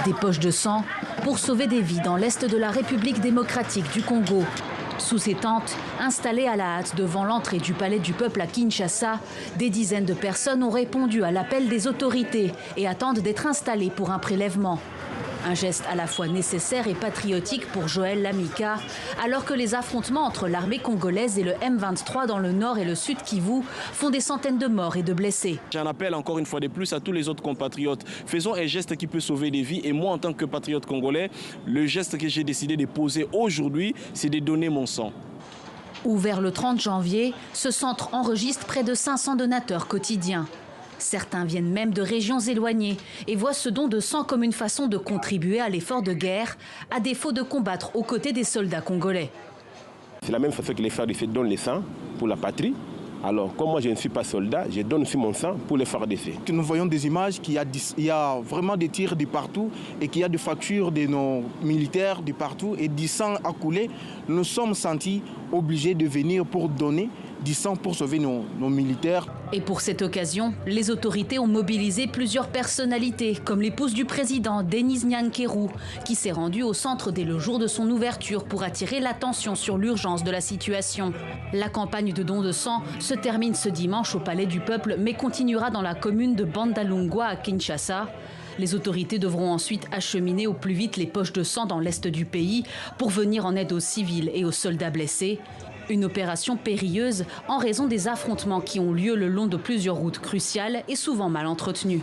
Des poches de sang pour sauver des vies dans l'est de la République démocratique du Congo. Sous ces tentes, installées à la hâte devant l'entrée du palais du peuple à Kinshasa, des dizaines de personnes ont répondu à l'appel des autorités et attendent d'être installées pour un prélèvement. Un geste à la fois nécessaire et patriotique pour Joël Lamika, alors que les affrontements entre l'armée congolaise et le M23 dans le nord et le sud Kivu font des centaines de morts et de blessés. J'en appelle encore une fois de plus à tous les autres compatriotes. Faisons un geste qui peut sauver des vies. Et moi, en tant que patriote congolais, le geste que j'ai décidé de poser aujourd'hui, c'est de donner mon sang. Ouvert le 30 janvier, ce centre enregistre près de 500 donateurs quotidiens. Certains viennent même de régions éloignées et voient ce don de sang comme une façon de contribuer à l'effort de guerre, à défaut de combattre aux côtés des soldats congolais. C'est la même façon que les FARDC donnent le sang pour la patrie. Alors, comme moi je ne suis pas soldat, je donne aussi mon sang pour les FARDC. Nous voyons des images qu'il y a vraiment des tirs de partout et qu'il y a des fractures de nos militaires de partout et du sang a coulé. Nous sommes sentis obligés de venir pour donner du sang pour sauver nos militaires. Et pour cette occasion, les autorités ont mobilisé plusieurs personnalités, comme l'épouse du président, Denise Nyankeru, qui s'est rendue au centre dès le jour de son ouverture pour attirer l'attention sur l'urgence de la situation. La campagne de don de sang se termine ce dimanche au Palais du Peuple, mais continuera dans la commune de Bandalungwa à Kinshasa. Les autorités devront ensuite acheminer au plus vite les poches de sang dans l'est du pays pour venir en aide aux civils et aux soldats blessés. Une opération périlleuse en raison des affrontements qui ont lieu le long de plusieurs routes cruciales et souvent mal entretenues.